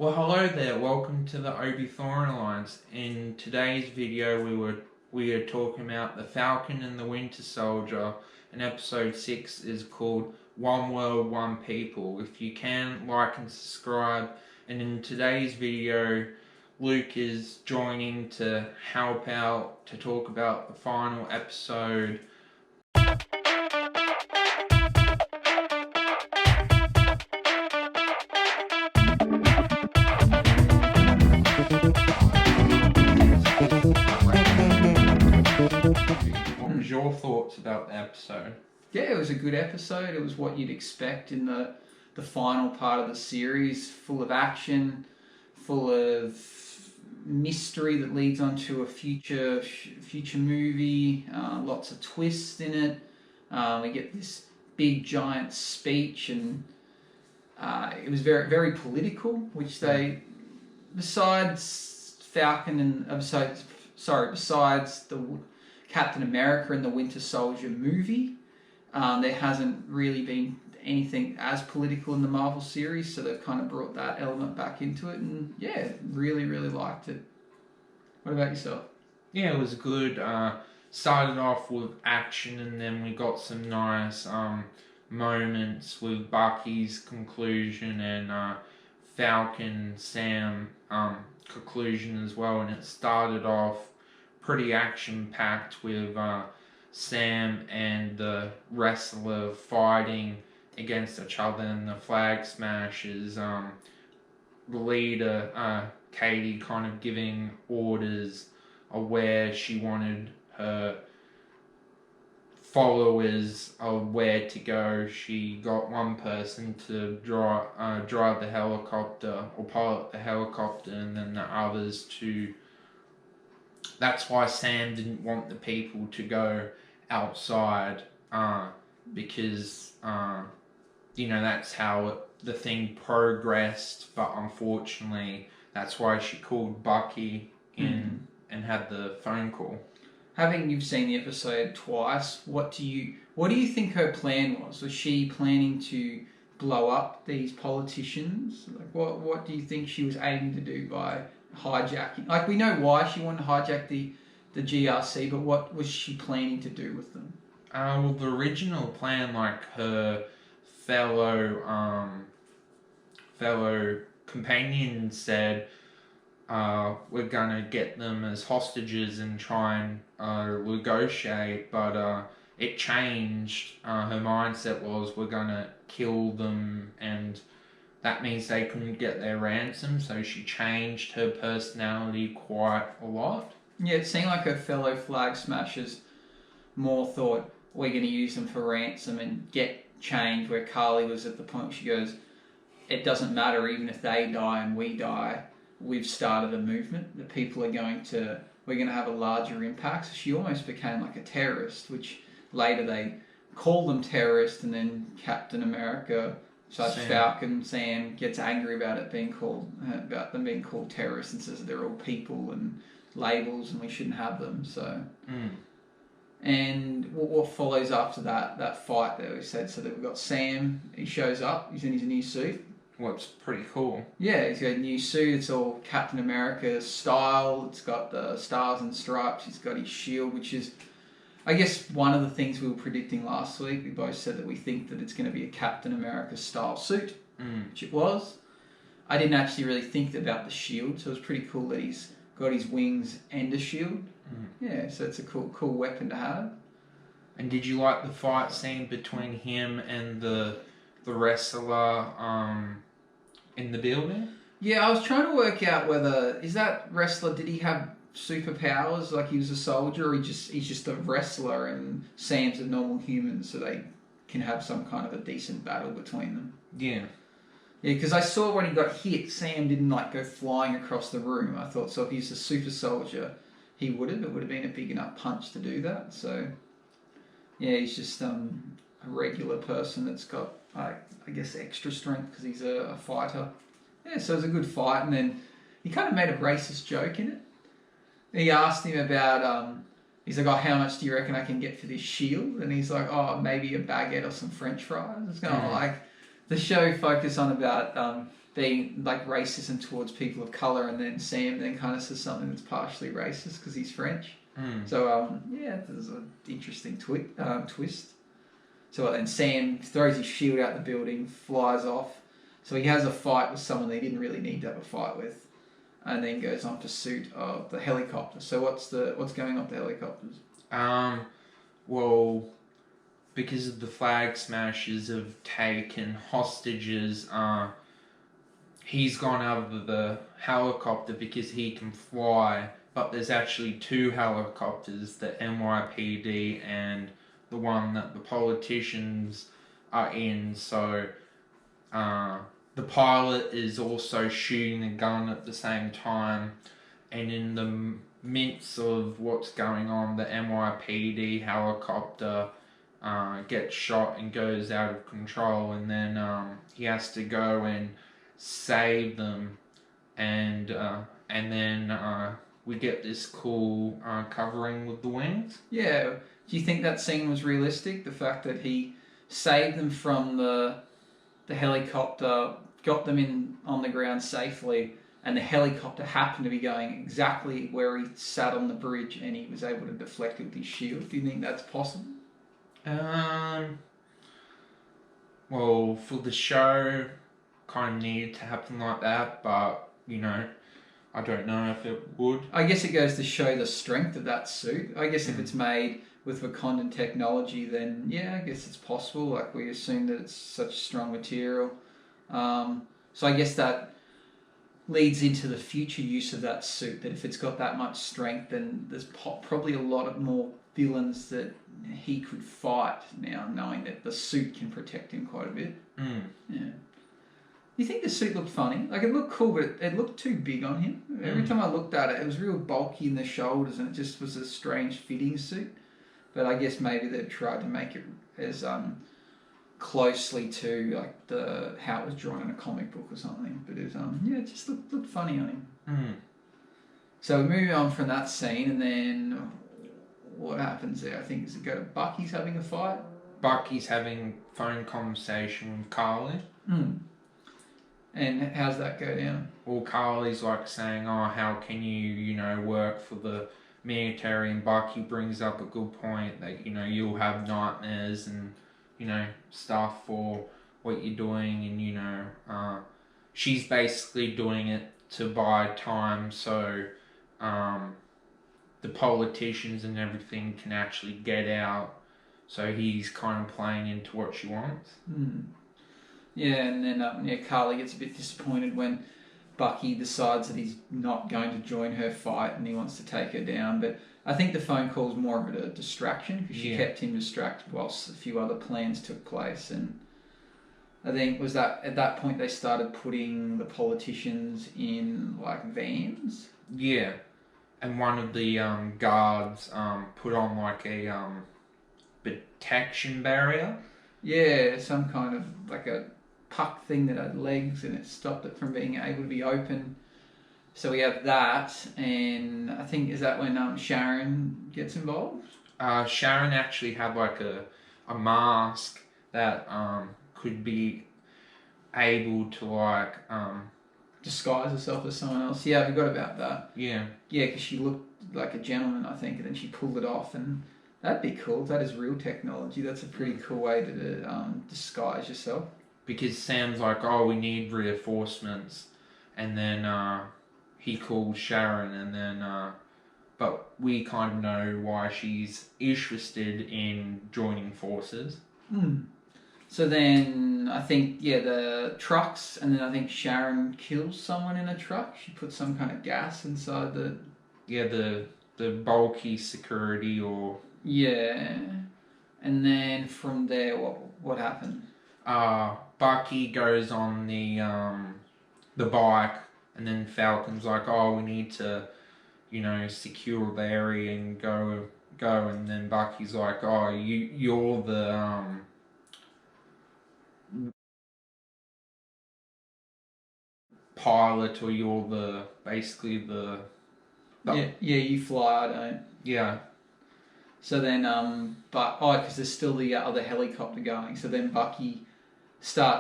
Well, hello there. Welcome to the Obi Thorn Alliance. In today's video, we are talking about the Falcon and the Winter Soldier, and episode 6 is called One World, One People. If you can, like and subscribe. And in today's video, Luke is joining to help out to talk about the final episode. What was your thoughts about the episode? Yeah, it was a good episode. It was what you'd expect in the final part of the series, full of action, full of mystery that leads on to a future movie. Lots of twists in it. We get this big giant speech, and it was very very political. Which they, besides Falcon and besides the Captain America and the Winter Soldier movie, there hasn't really been anything as political in the Marvel series, so they've kind of brought that element back into it, and yeah, really, really liked it. What about yourself? Yeah, it was good. Started off with action, and then we got some nice moments with Bucky's conclusion and Falcon Sam conclusion as well, and it started off pretty action-packed with Sam and the wrestler fighting against each other, and the Flag Smashers, the leader, Katie, kind of giving orders of where she wanted her followers of where to go. She got one person to drive the helicopter or pilot the helicopter, and then the others to... That's why Sam didn't want the people to go outside, because that's how the thing progressed. But unfortunately, that's why she called Bucky in and had the phone call. Having you've seen the episode twice, what do you think her plan was? Was she planning to blow up these politicians? Like, what do you think she was aiming to do by hijacking? Like, we know why she wanted to hijack the GRC, but what was she planning to do with them? Well, the original plan, like her fellow companion said, we're gonna get them as hostages and try and negotiate, but it changed. Her mindset was, we're gonna kill them, and that means they couldn't get their ransom, so she changed her personality quite a lot. Yeah, it seemed like her fellow Flag Smashers more thought, we're going to use them for ransom and get change, where Carly was at the point where she goes, it doesn't matter, even if they die and we die, we've started a movement. The people are we're going to have a larger impact. So she almost became like a terrorist, which later they called them terrorists, and then Captain America... Falcon Sam gets angry about them being called terrorists, and says that they're all people and labels and we shouldn't have them. So, and what follows after that fight that we said, so that we've got Sam. He shows up. He's in his new suit. What's pretty cool. Yeah, he's got a new suit. It's all Captain America style. It's got the stars and stripes. He's got his shield, which is, I guess, one of the things we were predicting last week. We both said that we think that it's going to be a Captain America style suit, which it was. I didn't actually really think about the shield, so it was pretty cool that he's got his wings and a shield. Yeah, so it's a cool weapon to have. And did you like the fight scene between him and the wrestler in the building? Yeah, I was trying to work out whether, is that wrestler, did he have superpowers, like he was a soldier, or he's just a wrestler and Sam's a normal human, so they can have some kind of a decent battle between them. Yeah, because I saw when he got hit, Sam didn't go flying across the room. I thought, so if he's a super soldier, it would have been a big enough punch to do that. So yeah, he's just a regular person that's got, I guess, extra strength because he's a fighter. Yeah, so it was a good fight, and then he kind of made a racist joke in it. He asked him about, he's like, oh, how much do you reckon I can get for this shield? And he's like, oh, maybe a baguette or some French fries. It's kind of like the show focused on about being like racism towards people of color, and then Sam then kind of says something that's partially racist because he's French. So there's an interesting twist. So then Sam throws his shield out the building, flies off. So he has a fight with someone that he didn't really need to have a fight with, and then goes on pursuit of the helicopter. So what's going on with the helicopters? Well, because of the flag smashers have taken hostages, he's gone out of the helicopter because he can fly, but there's actually two helicopters, the NYPD and the one that the politicians are in. So the pilot is also shooting a gun at the same time, and in the midst of what's going on, the NYPD helicopter gets shot and goes out of control, and then he has to go and save them, and then we get this cool covering with the wings. Yeah. Do you think that scene was realistic? The fact that he saved them from the helicopter, got them on the ground safely, and the helicopter happened to be going exactly where he sat on the bridge, and he was able to deflect it with his shield. Do you think that's possible? Well, for the show, kind of needed to happen like that, but I don't know if it would. I guess it goes to show the strength of that suit. I guess if it's made with Wakandan technology, then yeah, I guess it's possible. Like, we assume that it's such strong material. So I guess that leads into the future use of that suit, that if it's got that much strength, then there's probably a lot of more villains that he could fight now, knowing that the suit can protect him quite a bit. Yeah. You think the suit looked funny? Like, it looked cool, but it looked too big on him. Every time I looked at it, it was real bulky in the shoulders, and it just was a strange fitting suit. But I guess maybe they've tried to make it as closely to like how it was drawn in a comic book or something. But it it just looked funny on him. So moving on from that scene, and then what happens there? I think does it go to Bucky's having a fight? Bucky's having phone conversation with Carly. And how's that go down? Well, Carly's like saying, "Oh, how can you, work for the military?" And Bucky brings up a good point that you'll have nightmares and stuff for what you're doing, and she's basically doing it to buy time so the politicians and everything can actually get out. So he's kind of playing into what she wants. Yeah, and then Carly gets a bit disappointed when Bucky decides that he's not going to join her fight and he wants to take her down. But I think the phone call is more of a distraction because she kept him distracted whilst a few other plans took place. And I think was that at that point they started putting the politicians in like vans. Yeah, and one of the guards put on like a protection barrier. Yeah, some kind of like a puck thing that had legs, and it stopped it from being able to be open. So we have that, and I think is that when Sharon gets involved? Sharon actually had like a mask that could be able to like disguise herself as someone else. Yeah, I forgot about that. Yeah, because she looked like a gentleman, I think, and then she pulled it off, and that'd be cool. That is real technology. That's a pretty cool way to disguise yourself. Because Sam's like, "Oh, we need reinforcements," and then he calls Sharon, and then but we kind of know why she's interested in joining forces. So then I think the trucks, and then I think Sharon kills someone in a truck. She puts some kind of gas inside the bulky security or. Yeah, and then from there, what happened? Bucky goes on the bike, and then Falcon's like, "Oh, we need to, secure the area and go," and then Bucky's like, "Oh, you're the pilot, or you're basically the you fly, I don't." Yeah. So then, because there's still the other helicopter going. So then Bucky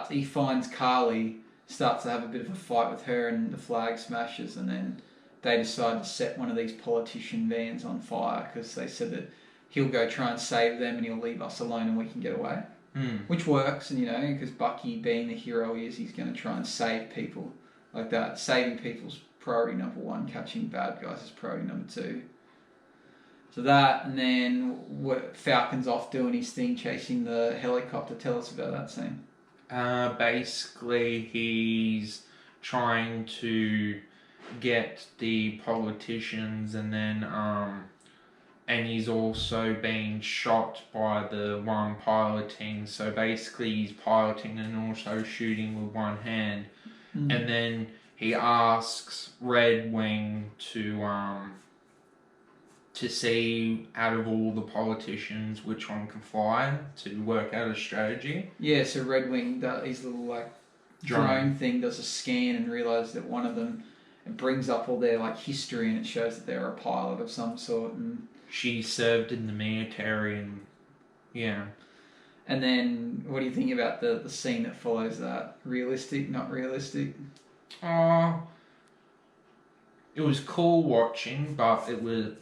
he finds Carly, starts to have a bit of a fight with her and the Flag Smashers, and then they decide to set one of these politician vans on fire because they said that he'll go try and save them and he'll leave us alone and we can get away. Which works, and because Bucky, being the hero he is, he's going to try and save people like that. Saving people's priority number one, catching bad guys is priority number two. So that, and then Falcon's off doing his thing, chasing the helicopter. Tell us about that scene. Basically, he's trying to get the politicians, and then and he's also being shot by the one piloting. So basically, he's piloting and also shooting with one hand. And then he asks Red Wing to see out of all the politicians which one can fly, to work out a strategy. Yeah, so Red Wing, his little drone thing, does a scan and realises that one of them, it brings up all their history, and it shows that they're a pilot of some sort, and she served in the military, and yeah. And then, what do you think about the scene that follows that? Realistic, not realistic? It was cool watching, but it was.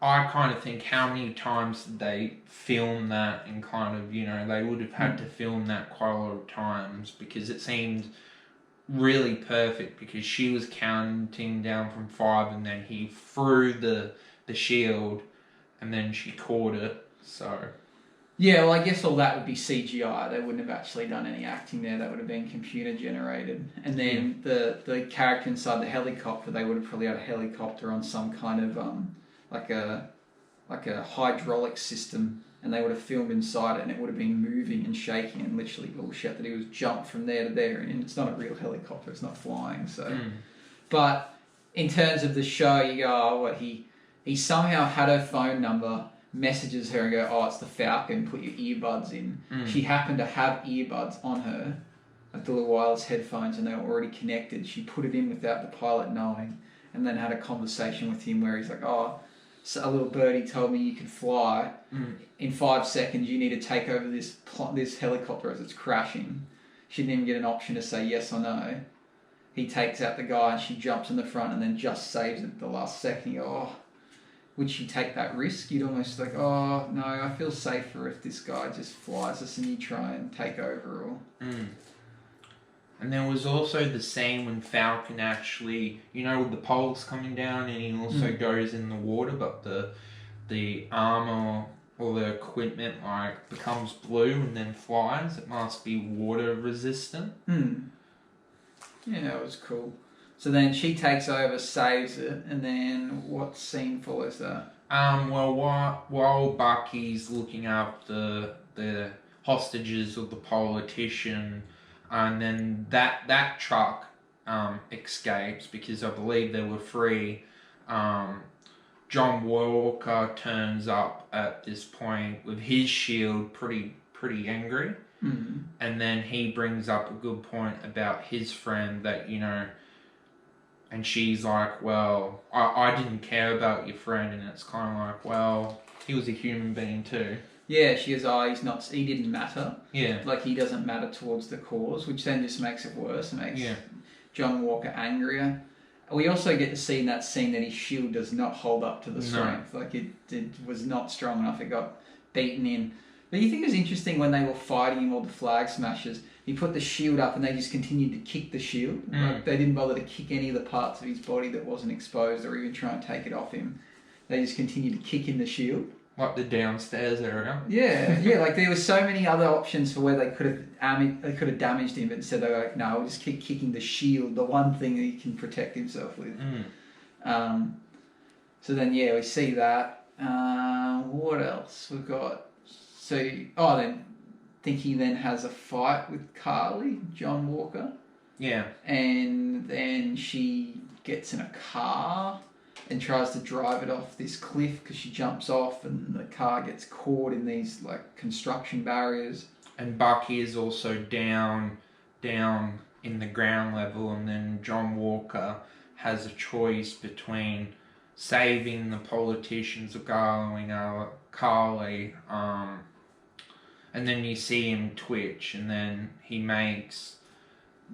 I kind of think, how many times did they film that, and kind of, they would have had to film that quite a lot of times, because it seemed really perfect, because she was counting down from 5 and then he threw the shield and then she caught it, so... Yeah, well, I guess all that would be CGI. They wouldn't have actually done any acting there. That would have been computer generated. And then the character inside the helicopter, they would have probably had a helicopter on some kind of like a hydraulic system, and they would have filmed inside it, and it would have been moving and shaking, and literally bullshit that he was jumped from there to there, and it's not a real helicopter, it's not flying. So, but in terms of the show, you go, he somehow had her phone number, messages her and go, oh, it's the Falcon, put your earbuds in. She happened to have earbuds on her, like the little wireless headphones, and they were already connected. She put it in without the pilot knowing, and then had a conversation with him where he's like, oh, so a little birdie told me you could fly. In 5 seconds, you need to take over this helicopter as it's crashing. She didn't even get an option to say yes or no. He takes out the guy, and she jumps in the front and then just saves it at the last second. You go, oh, would she take that risk? You'd almost oh, no, I feel safer if this guy just flies us and you try and take over. And there was also the scene when Falcon actually, with the poles coming down, and he also goes in the water, but the armor or the equipment becomes blue and then flies. It must be water resistant. Yeah, it was cool. So then she takes over, saves it, and then what scene follows that? Well, while Bucky's looking after the hostages of the politician, and then that truck escapes, because I believe there were 3. John Walker turns up at this point with his shield, pretty angry, and then he brings up a good point about his friend that and she's like, well, I didn't care about your friend, and it's kind of like, well, he was a human being too. Yeah, she goes, he didn't matter. Yeah. He doesn't matter towards the cause, which then just makes it worse. It makes John Walker angrier. We also get to see in that scene that his shield does not hold up to the strength. It was not strong enough. It got beaten in. But you think it was interesting when they were fighting him, all the Flag Smashers, he put the shield up and they just continued to kick the shield. They didn't bother to kick any of the parts of his body that wasn't exposed or even try and take it off him. They just continued to kick in the shield. Like the downstairs area. Yeah. There were so many other options for where they could have damaged him, but instead they were like, no, we'll just keep kicking the shield, the one thing that he can protect himself with. So then, we see that. What else we've got? So, then he then has a fight with Carly, John Walker. Yeah. And then she gets in a car and tries to drive it off this cliff because she jumps off and the car gets caught in these construction barriers. And Bucky is also down in the ground level, and then John Walker has a choice between saving the politicians or going Carly, and then you see him twitch, and then he makes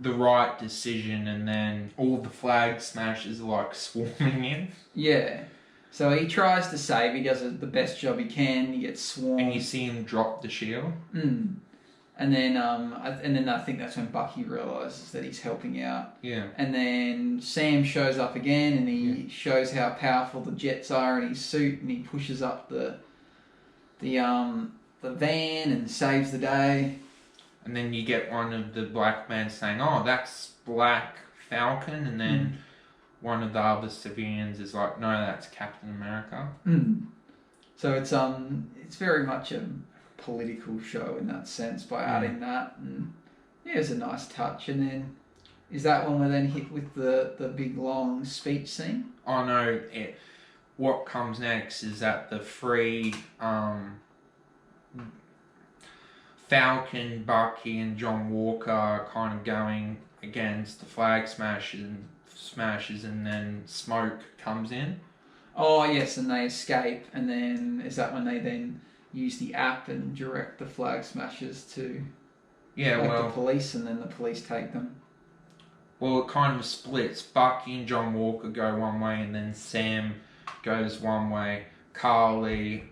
the right decision, and then all the flag smashers are like swarming in. Yeah. So he tries to save. He does the best job he can. He gets swarmed. And you see him drop the shield. And then I think that's when Bucky realizes that he's helping out. Yeah. And then Sam shows up again, and he shows how powerful the jets are in his suit, and he pushes up the van and saves the day. And then you get one of the black men saying, "Oh, that's Black Falcon," and then one of the other civilians is like, "No, that's Captain America." So it's very much a political show in that sense by adding that, and yeah, it's a nice touch. And then is that when we're then hit with the big long speech scene? Oh no! What comes next is that the three Falcon, Bucky, and John Walker are kind of going against the flag smashers, and then smoke comes in. Oh yes, and they escape, and then is that when they then use the app and direct the flag smashers to the police, and then the police take them? Well, it kind of splits. Bucky and John Walker go one way, and then Sam goes one way. Carly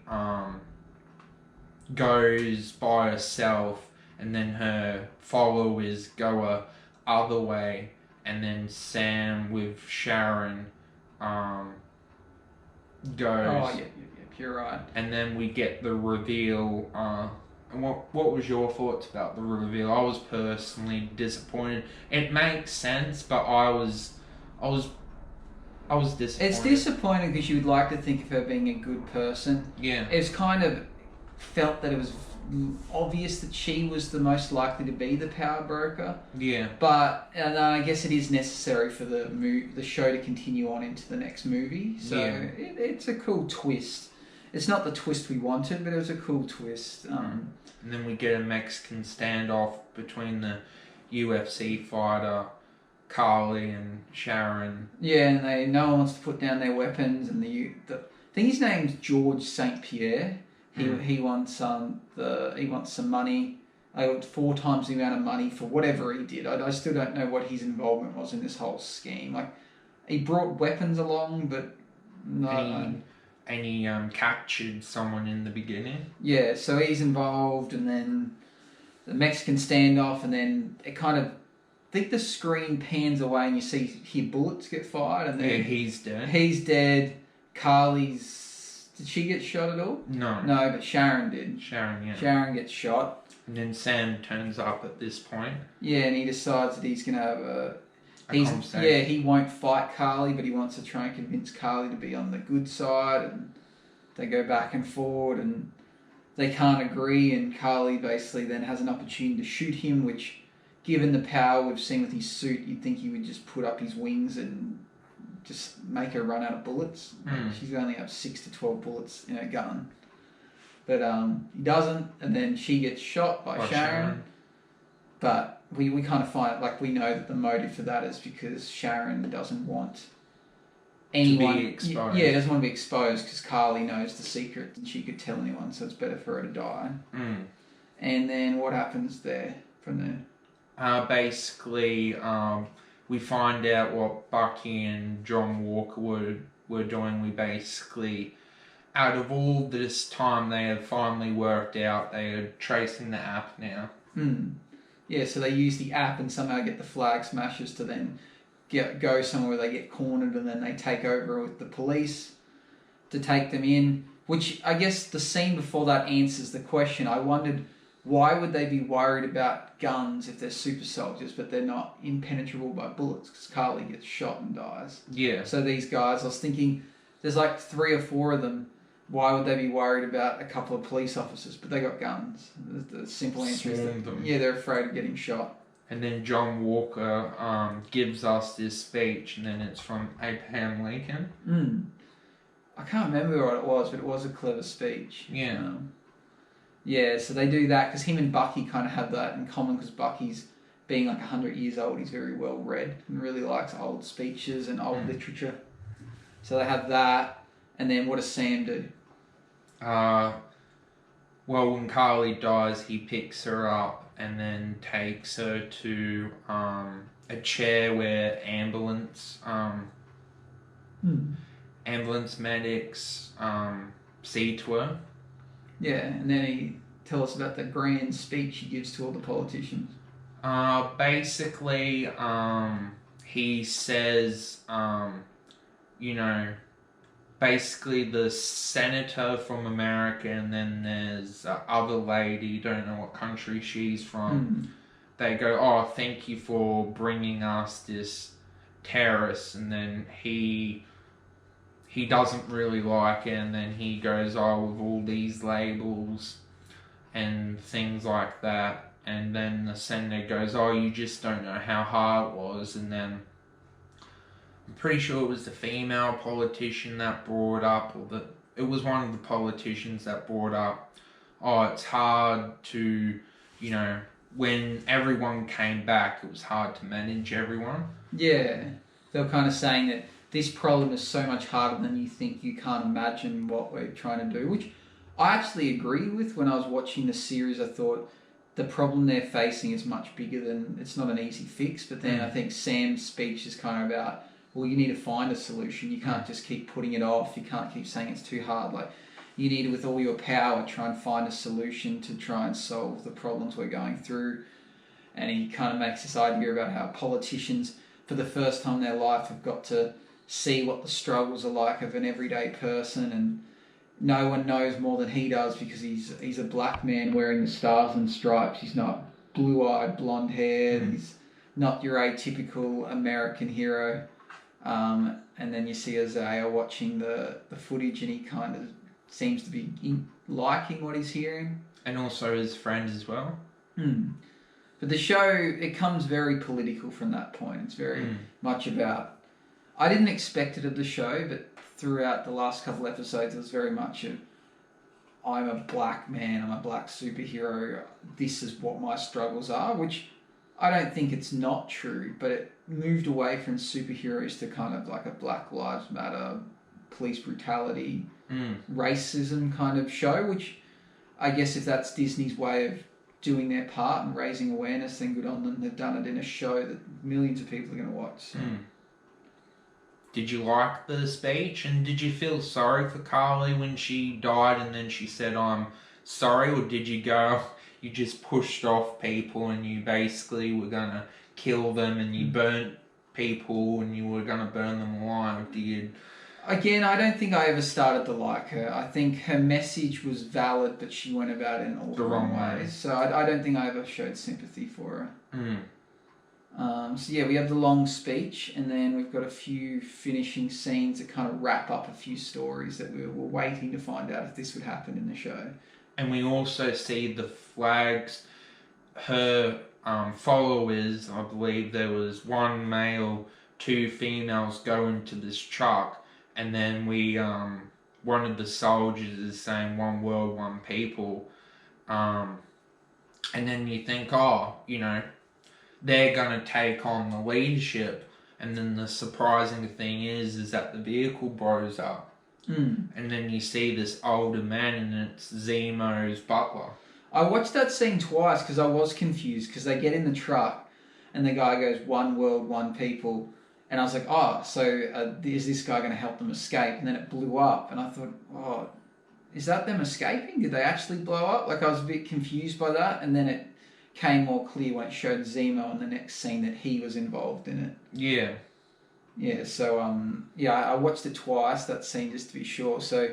goes by herself, and then her followers go a other way, and then Sam with Sharon goes. Oh, yep, you're right. And then we get the reveal. And what was your thoughts about the reveal? I was personally disappointed. It makes sense, but I was disappointed. It's disappointing because you would like to think of her being a good person. Yeah. It's kind of felt that it was obvious that she was the most likely to be the power broker. Yeah. But I guess it is necessary for the show to continue on into the next movie. So it's a cool twist. It's not the twist we wanted, but it was a cool twist. And then we get a Mexican standoff between the UFC fighter Carly and Sharon. Yeah, and no one wants to put down their weapons. And I think his name's George St. Pierre. He wants some money. 4 times the amount of money for whatever he did. I still don't know what his involvement was in this whole scheme. Like, he brought weapons along, but no. And he captured someone in the beginning. Yeah, so he's involved, and then the Mexican standoff, and then it kind of, I think the screen pans away and you hear bullets get fired, and then he's dead. He's dead. Did she get shot at all? No. No, but Sharon did. Sharon gets shot. And then Sam turns up at this point. Yeah, and he decides that he's going to have he won't fight Carly, but he wants to try and convince Carly to be on the good side, and they go back and forward, and they can't agree, and Carly basically then has an opportunity to shoot him, which, given the power we've seen with his suit, you'd think he would just put up his wings and just make her run out of bullets. She's only have 6 to 12 bullets in her gun. But he doesn't, and then she gets shot by Sharon. But we kind of find, like, we know that the motive for that is because Sharon doesn't want anyone to be exposed. Yeah, doesn't want to be exposed because Carly knows the secret and she could tell anyone, so it's better for her to die. And then what happens there from there? Basically, we find out what Bucky and John Walker were doing. We basically, out of all this time, they have finally worked out they are tracing the app now. Yeah, so they use the app and somehow get the flag smashers to then go somewhere where they get cornered, and then they take over with the police to take them in. Which, I guess the scene before that answers the question. I wondered, why would they be worried about guns if they're super soldiers, but they're not impenetrable by bullets? Because Carly gets shot and dies. Yeah. So these guys, I was thinking, there's like 3 or 4 of them. Why would they be worried about a couple of police officers? But they got guns. The simple answer is that they're afraid of getting shot. And then John Walker gives us this speech, and then it's from Abraham Lincoln. I can't remember what it was, but it was a clever speech. Yeah. Yeah, so they do that because him and Bucky kind of have that in common, because Bucky's, being like 100 years old, he's very well read and really likes old speeches and old literature. So they have that, and then what does Sam do? well, when Carly dies, he picks her up and then takes her to a chair where ambulance medics see to her. Yeah, and then he tells us about the grand speech he gives to all the politicians. Basically, he says, you know, basically the senator from America, and then there's other lady, don't know what country she's from. They go, oh, thank you for bringing us this terrorist, and then he doesn't really like it, and then he goes, oh, with all these labels and things like that, and then the senator goes, oh, you just don't know how hard it was, and then I'm pretty sure it was the female politician that brought up, or it was one of the politicians that brought up, oh, it's hard to, you know, when everyone came back, it was hard to manage everyone. Yeah, they were kind of saying that this problem is so much harder than you think. You can't imagine what we're trying to do, which I actually agree with. When I was watching the series, I thought the problem they're facing is much bigger than, it's not an easy fix. But then I think Sam's speech is kind of about, well, you need to find a solution. You can't just keep putting it off. You can't keep saying it's too hard. Like, you need to, with all your power, try and find a solution to try and solve the problems we're going through. And he kind of makes this idea about how politicians, for the first time in their life, have got to see what the struggles are like of an everyday person, and no one knows more than he does because he's a black man wearing the stars and stripes. He's not blue-eyed, blonde-haired. He's not your atypical American hero. And then you see Isaiah watching the footage, and he kind of seems to be liking what he's hearing. And also his friend as well. But the show, it comes very political from that point. It's very much about... I didn't expect it of the show, but throughout the last couple episodes, it was very much of, I'm a black man, I'm a black superhero, this is what my struggles are, which I don't think it's not true, but it moved away from superheroes to kind of like a Black Lives Matter, police brutality, racism kind of show, which I guess if that's Disney's way of doing their part and raising awareness, then good on them. They've done it in a show that millions of people are going to watch. So. Did you like the speech, and did you feel sorry for Carly when she died and then she said, I'm sorry, or did you go, you just pushed off people and you basically were going to kill them and you burnt people and you were going to burn them alive? Again, I don't think I ever started to like her. I think her message was valid, but she went about it in all the wrong ways. So I don't think I ever showed sympathy for her. So yeah, we have the long speech, and then we've got a few finishing scenes that kind of wrap up a few stories that we were waiting to find out if this would happen in the show. And we also see the flags. Her followers, I believe there was one male, two females go into this truck, and then one of the soldiers is saying one world, one people. And then you think, oh, you know, they're going to take on the leadership, and then the surprising thing is that the vehicle blows up, and then you see this older man, and it's Zemo's butler. I watched that scene twice because I was confused, because they get in the truck and the guy goes, one world, one people, and I was like, oh, so is this guy going to help them escape? And then it blew up, and I thought, oh, is that them escaping? Did they actually blow up? Like, I was a bit confused by that, and then it came more clear when it showed Zemo in the next scene that he was involved in it. Yeah. Yeah, so, I watched it twice, that scene, just to be sure. So,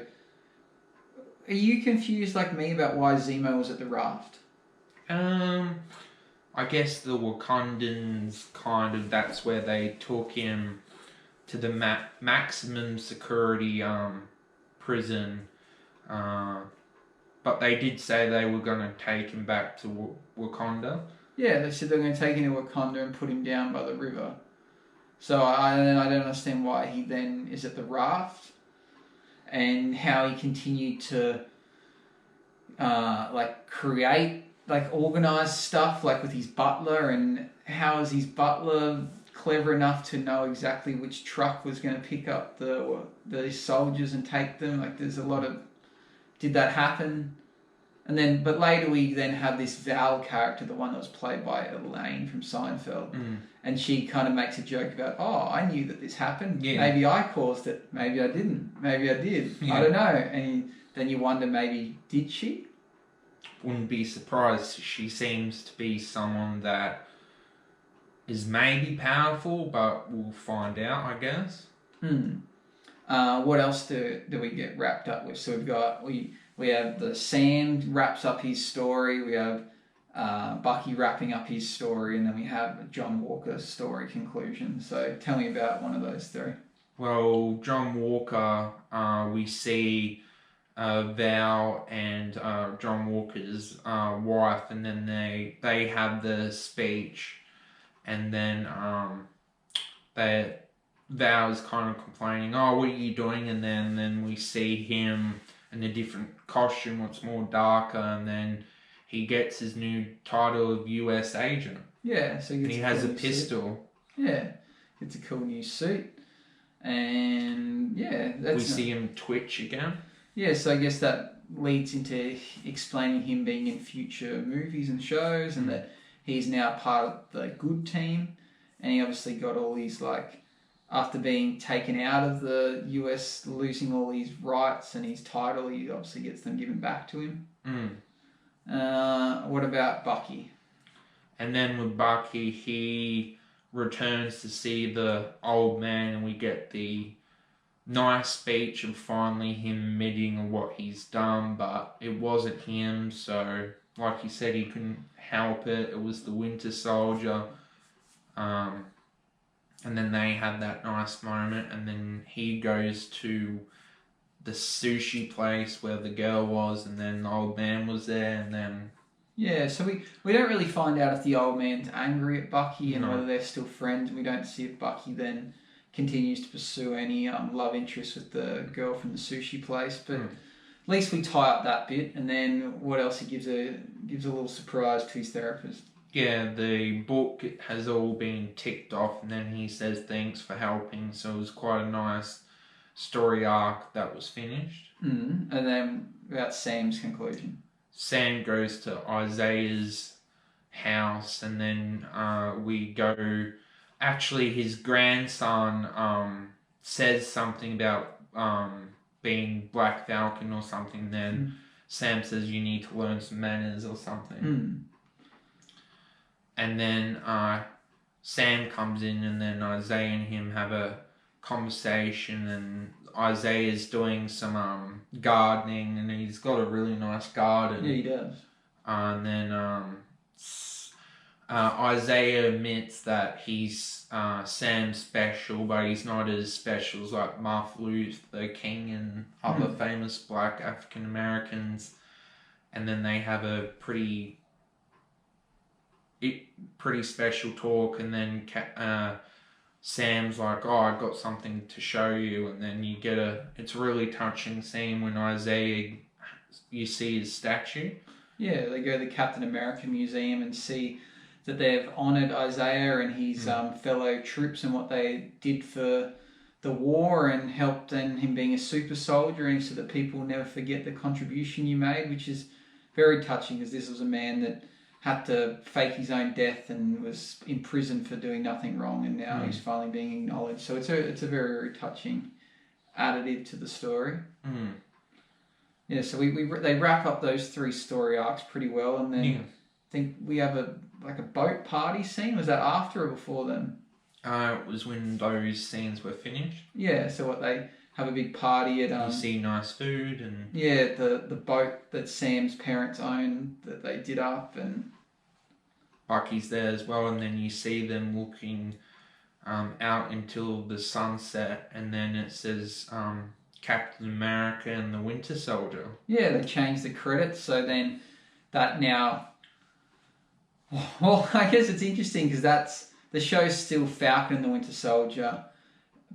are you confused like me about why Zemo was at the raft? I guess the Wakandans kind of, that's where they took him to the maximum security prison. But they did say they were going to take him back to Wakanda. Yeah, they said they were going to take him to Wakanda and put him down by the river. So I don't understand why he then is at the raft, and how he continued to create, organize stuff with his butler, and how is his butler clever enough to know exactly which truck was going to pick up the soldiers and take them. There's a lot of, did that happen? And then, but later we then have this Val character, the one that was played by Elaine from Seinfeld, and she kind of makes a joke about, oh, I knew that this happened. Yeah. Maybe I caused it. Maybe I didn't. Maybe I did. Yeah. I don't know. And then you wonder, maybe did she? Wouldn't be surprised. She seems to be someone that is maybe powerful, but we'll find out, I guess. What else do we get wrapped up with? So we have the Sam wraps up his story. We have Bucky wrapping up his story, and then we have John Walker's story conclusion. So tell me about one of those three. Well, John Walker, we see Val and John Walker's wife, and then they have the speech, and then Val's kind of complaining, oh, what are you doing? And then we see him in a different costume, what's more darker, and then he gets his new title of US agent. Yeah, so he has a pistol. Suit. Yeah, it's a cool new suit. And yeah, we see him twitch again. Yeah, so I guess that leads into explaining him being in future movies and shows, and that he's now part of the good team. And he obviously got all these, like, after being taken out of the US, losing all his rights and his title, he obviously gets them given back to him. What about Bucky? And then with Bucky, he returns to see the old man, and we get the nice speech of finally him admitting what he's done, but it wasn't him, so like he said, he couldn't help it. It was the Winter Soldier. And then they had that nice moment, and then he goes to the sushi place where the girl was, and then the old man was there, and then... Yeah, so we don't really find out if the old man's angry at Bucky and whether they're still friends. We don't see if Bucky then continues to pursue any love interest with the girl from the sushi place, but at least we tie up that bit, and then what else? He gives a little surprise to his therapist. Yeah, the book has all been ticked off, and then he says thanks for helping, so it was quite a nice story arc that was finished. And then about Sam's conclusion. Sam goes to Isaiah's house, and then we go... Actually, his grandson says something about being Black Falcon or something, then Sam says you need to learn some manners or something. And then Sam comes in, and then Isaiah and him have a conversation, and Isaiah's doing some gardening, and he's got a really nice garden. Yeah, he does. And then Isaiah admits that he's Sam's special, but he's not as special as like Martin Luther King and other famous black African Americans. And then they have a pretty special talk, and then Sam's like, oh, I got something to show you, and then you get it's a really touching scene when Isaiah, you see his statue. Yeah, they go to the Captain America Museum and see that they've honoured Isaiah and his fellow troops and what they did for the war, and helped in him being a super soldier, and so that people never forget the contribution you made, which is very touching, because this was a man that had to fake his own death and was in prison for doing nothing wrong, and now he's finally being acknowledged. So it's a very, very touching additive to the story. Yeah, so they wrap up those three story arcs pretty well, and then I think we have a boat party scene. Was that after or before then? It was when those scenes were finished. Yeah, so they have a big party at... you see nice food and... Yeah, the boat that Sam's parents own that they did up, and... Bucky's there as well, and then you see them looking out until the sunset, and then it says Captain America and the Winter Soldier. Yeah, they changed the credits, so then that now... Well, I guess it's interesting because the show's still Falcon and the Winter Soldier,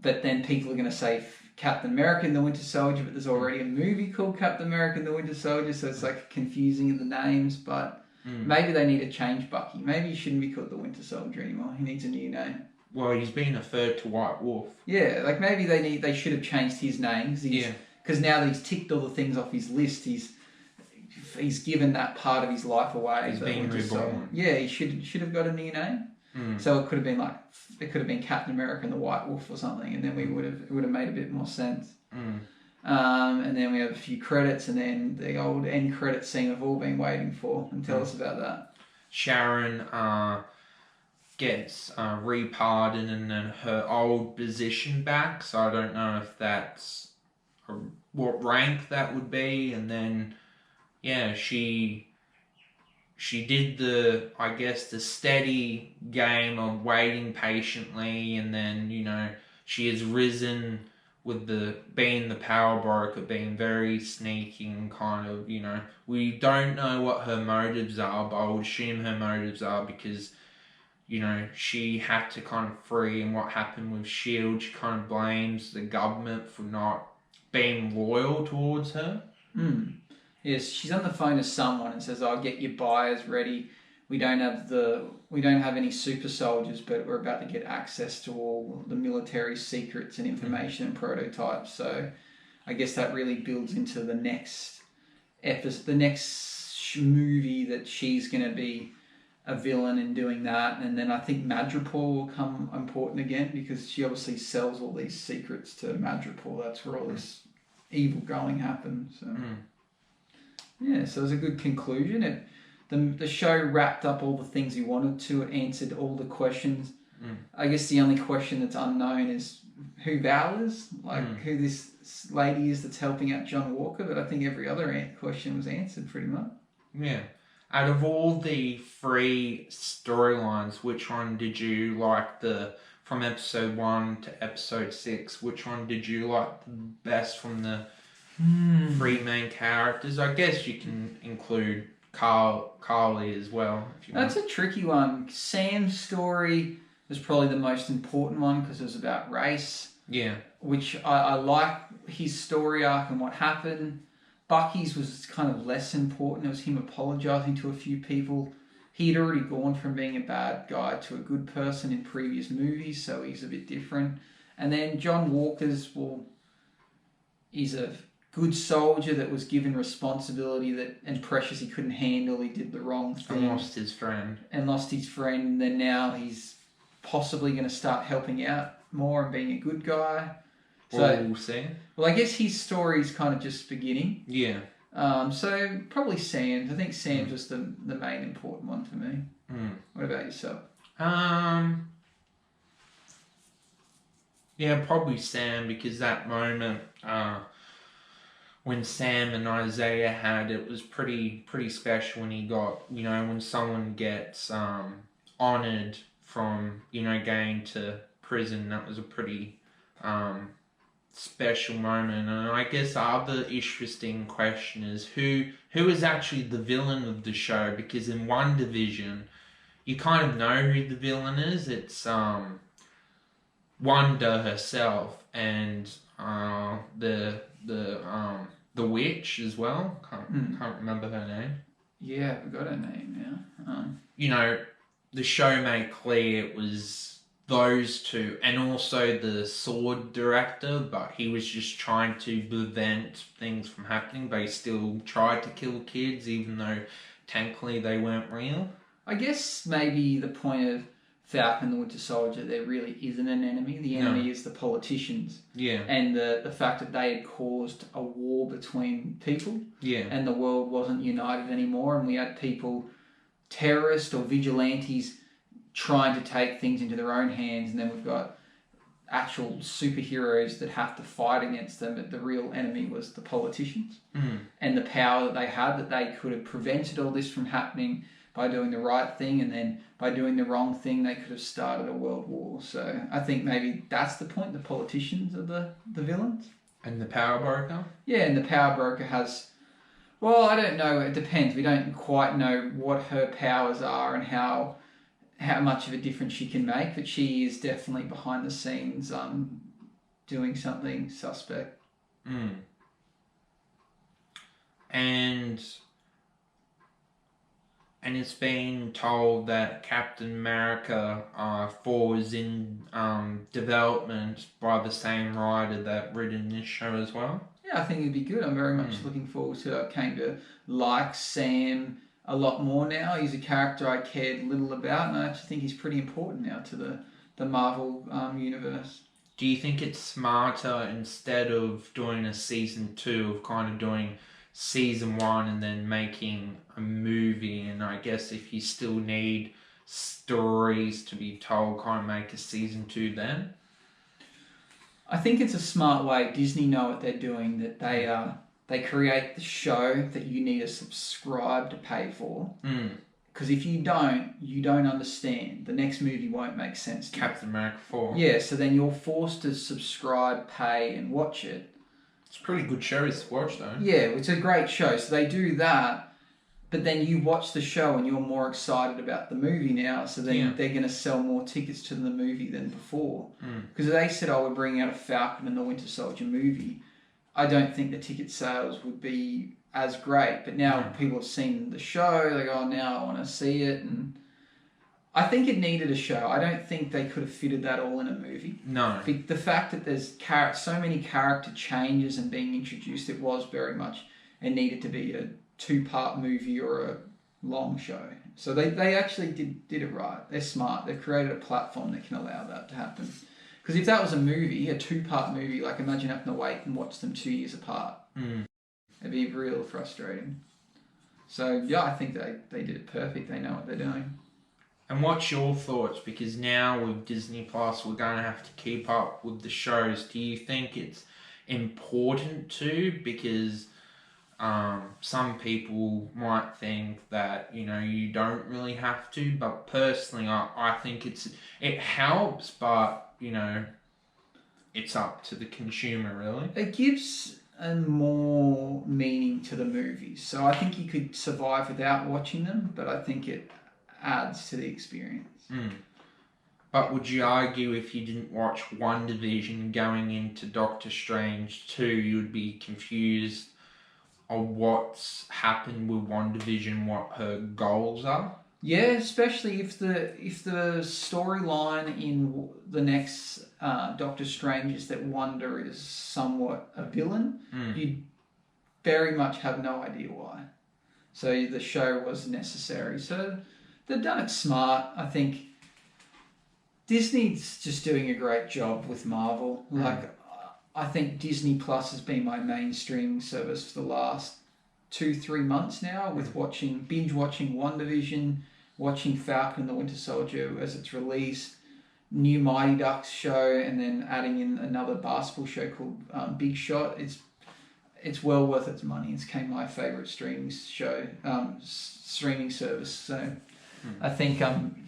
but then people are going to say Captain America and the Winter Soldier, but there's already a movie called Captain America and the Winter Soldier, so it's like confusing in the names, but maybe they need to change Bucky. Maybe he shouldn't be called the Winter Soldier anymore. He needs a new name. Well, he's been referred to White Wolf. Yeah, like maybe they should have changed his name, because now that he's ticked all the things off his list, he's he's given that part of his life away. He's being reborn. Yeah, he should have got a new name. So it could have been Captain America and the White Wolf or something, and then it would have made a bit more sense. And then we have a few credits, and then the old end credit scene we've all been waiting for. And tell us about that. Sharon gets repardoned and then her old position back. So I don't know if that's what rank that would be. And then, yeah, she did the steady game of waiting patiently, and then, you know, she has risen with being the power broker, being very sneaky and kind of, you know, we don't know what her motives are, but I would assume her motives are because, you know, she had to kind of free, and what happened with S.H.I.E.L.D., she kind of blames the government for not being loyal towards her. Yes, she's on the phone to someone and says, "I'll get your buyers ready. We don't have any super soldiers, but we're about to get access to all the military secrets and information and prototypes." So I guess that really builds into the next episode, the next movie, that she's going to be a villain in doing that. And then I think Madripoor will come important again, because she obviously sells all these secrets to Madripoor. That's where all this evil going happens. So. Yeah, so it was a good conclusion. The show wrapped up all the things he wanted to. It answered all the questions. I guess the only question that's unknown is who Val is, who this lady is that's helping out John Walker. But I think every other question was answered pretty much. Yeah. Out of all the 3 storylines, which one did you like from episode 1 to episode 6? Which one did you like the best from the 3 main characters? I guess you can include Carly as well. If you That's a tricky one. Sam's story was probably the most important one because it was about race. Yeah. Which I like his story arc and what happened. Bucky's was kind of less important. It was him apologising to a few people. He'd already gone from being a bad guy to a good person in previous movies, so he's a bit different. And then John Walker's, he's a good soldier that was given responsibility and pressures he couldn't handle. He did the wrong thing. And lost his friend. And then now he's possibly going to start helping out more and being a good guy. So we'll see. Well, I guess his story is kind of just beginning. Yeah. So probably Sam's. I think Sam's was the main important one for me. What about yourself? Yeah, probably Sam, because that moment when Sam and Isaiah had, it was pretty special when he got, you know, when someone gets honoured from, you know, going to prison. That was a pretty special moment. And I guess the other interesting question is who is actually the villain of the show, because in one division you kind of know who the villain is. It's Wanda herself and the witch as well. Can't remember her name. Yeah, I forgot her name now. You know, the show made clear it was those two, and also the sword director, but he was just trying to prevent things from happening, but he still tried to kill kids, even though technically they weren't real. I guess maybe the point of Falcon and the Winter Soldier, there really isn't an enemy. The enemy is the politicians. Yeah. And the fact that they had caused a war between people. Yeah. And the world wasn't united anymore, and we had people, terrorists or vigilantes, trying to take things into their own hands, and then we've got actual superheroes that have to fight against them, but the real enemy was the politicians. And the power that they had, that they could have prevented all this from happening by doing the right thing, and then by doing the wrong thing they could have started a world war. So I think maybe that's the point. The politicians are the villains. And the power broker? Yeah, and the power broker has, well, I don't know, it depends. We don't quite know what her powers are and how much of a difference she can make, but she is definitely behind the scenes doing something suspect. And it's been told that Captain America 4 is in development by the same writer that written this show as well. Yeah, I think it'd be good. I'm very much looking forward to it. I came to like Sam a lot more now. He's a character I cared little about, and I actually think he's pretty important now to the Marvel universe. Do you think it's smarter, instead of doing a season 2, of kind of doing season 1 and then making a movie? And I guess if you still need stories to be told, kind of make a season 2 then? I think it's a smart way. Disney know what they're doing. That they create the show that you need to subscribe to pay for. Because if you don't understand. The next movie won't make sense to you. Captain America 4. Yeah, so then you're forced to subscribe, pay, and watch it. It's a pretty good show to watch, though. Yeah, it's a great show. So they do that, but then you watch the show and you're more excited about the movie now. So then they're going to sell more tickets to the movie than before. Because they said, we're bringing out a Falcon and the Winter Soldier movie. I don't think the ticket sales would be as great. But now people have seen the show. They go, now I want to see it. And I think it needed a show. I don't think they could have fitted that all in a movie. No. The fact that there's so many character changes and being introduced, it was very much, it needed to be a 2-part movie or a long show. So they actually did it right. They're smart. They've created a platform that can allow that to happen. Because if that was a movie, a 2-part movie, like imagine having to wait and watch them 2 years apart. It'd be real frustrating. So yeah, I think they did it perfect. They know what they're doing. And what's your thoughts? Because now with Disney Plus, we're going to have to keep up with the shows. Do you think it's important to? Because some people might think that, you don't really have to. But personally, I think it helps, but, it's up to the consumer, really. It gives a more meaning to the movies. So I think you could survive without watching them, but I think it adds to the experience. But would you argue if you didn't watch WandaVision going into Doctor Strange 2, you'd be confused on what's happened with WandaVision, what her goals are? Yeah, especially if the storyline in the next Doctor Strange is that Wanda is somewhat a villain, you'd very much have no idea why. So the show was necessary. So they've done it smart. I think Disney's just doing a great job with Marvel. I think Disney Plus has been my main streaming service for the last 2-3 months now, with binge watching WandaVision, watching Falcon and the Winter Soldier as it's released, new Mighty Ducks show, and then adding in another basketball show called Big Shot. It's well worth its money. It's became my favourite streaming service. So I think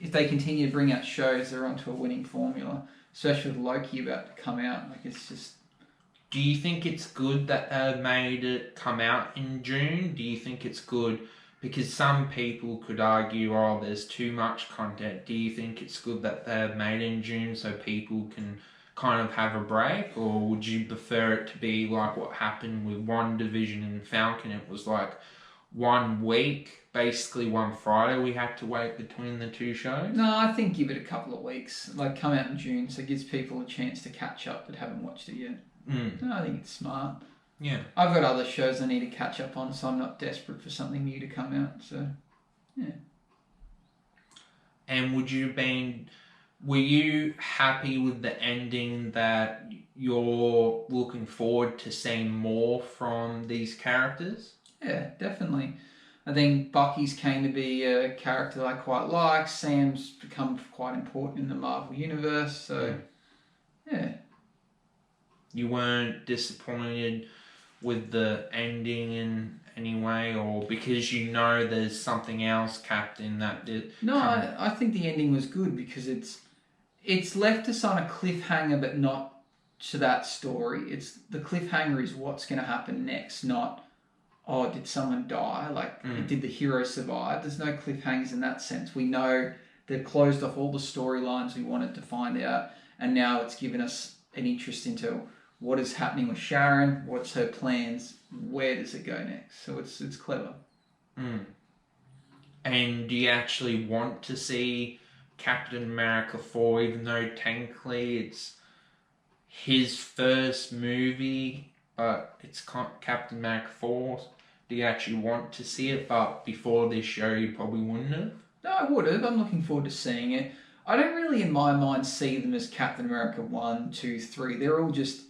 if they continue to bring out shows, they're onto a winning formula, especially with Loki about to come out. It's just... Do you think it's good that they made it come out in June? Do you think it's good? Because some people could argue, there's too much content. Do you think it's good that they're made in June so people can kind of have a break? Or would you prefer it to be like what happened with WandaVision and Falcon? It was like 1 week, basically one Friday we had to wait between the 2 shows? No, I think give it a couple of weeks. Come out in June, so it gives people a chance to catch up that haven't watched it yet. No, I think it's smart. Yeah. I've got other shows I need to catch up on, so I'm not desperate for something new to come out. So, yeah. And were you happy with the ending, that you're looking forward to seeing more from these characters? Yeah, definitely. I think Bucky's came to be a character that I quite like. Sam's become quite important in the Marvel Universe, so yeah. You weren't disappointed with the ending in any way, or because there's something else, Captain, that did... No, I think the ending was good because it's left us on a cliffhanger, but not to that story. The cliffhanger is what's going to happen next, not, did someone die? Did the hero survive? There's no cliffhangers in that sense. We know they've closed off all the storylines we wanted to find out, and now it's given us an interest into what is happening with Sharon, what's her plans, where does it go next? So it's clever. And do you actually want to see Captain America 4, even though technically it's his first movie but it's Captain America 4. Do you actually want to see it? But before this show, you probably wouldn't have. No, I would have. I'm looking forward to seeing it. I don't really, in my mind, see them as Captain America 1, 2, 3. They're all just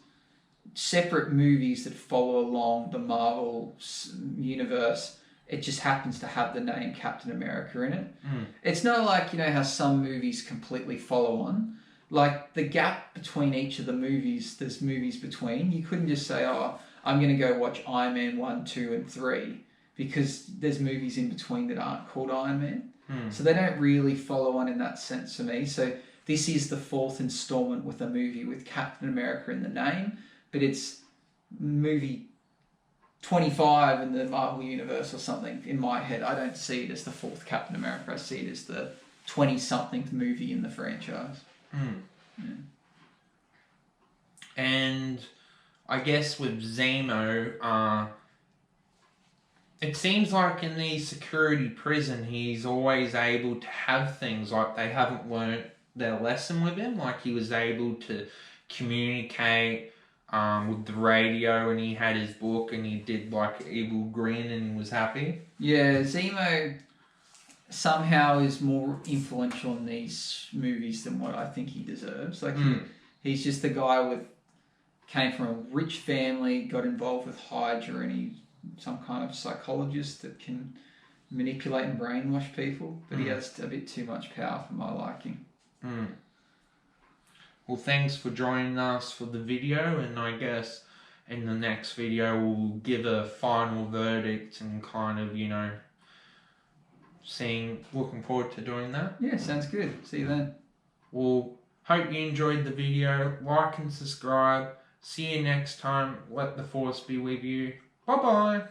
separate movies that follow along the Marvel universe. It just happens to have the name Captain America in it. It's not like, how some movies completely follow on. Like, the gap between each of the movies, there's movies between. You couldn't just say, oh, I'm going to go watch Iron Man 1, 2, and 3, because there's movies in between that aren't called Iron Man. So they don't really follow on in that sense for me. So this is the 4th installment with a movie with Captain America in the name, but it's movie 25 in the Marvel Universe or something in my head. I don't see it as the 4th Captain America. I see it as the 20-something movie in the franchise. Yeah. And I guess with Zemo, it seems like in the security prison, he's always able to have things like they haven't learnt their lesson with him. Like he was able to communicate with the radio, and he had his book, and he did like an evil grin, and he was happy. Yeah, Zemo somehow is more influential in these movies than what I think he deserves. Like he's just a guy came from a rich family, got involved with Hydra, and he's some kind of psychologist that can manipulate and brainwash people, but he has a bit too much power for my liking. Well, thanks for joining us for the video, and I guess in the next video we'll give a final verdict and kind of, looking forward to doing that. Yeah, sounds good. See you then. Well, hope you enjoyed the video. Like and subscribe. See you next time. Let the force be with you. Bye-bye.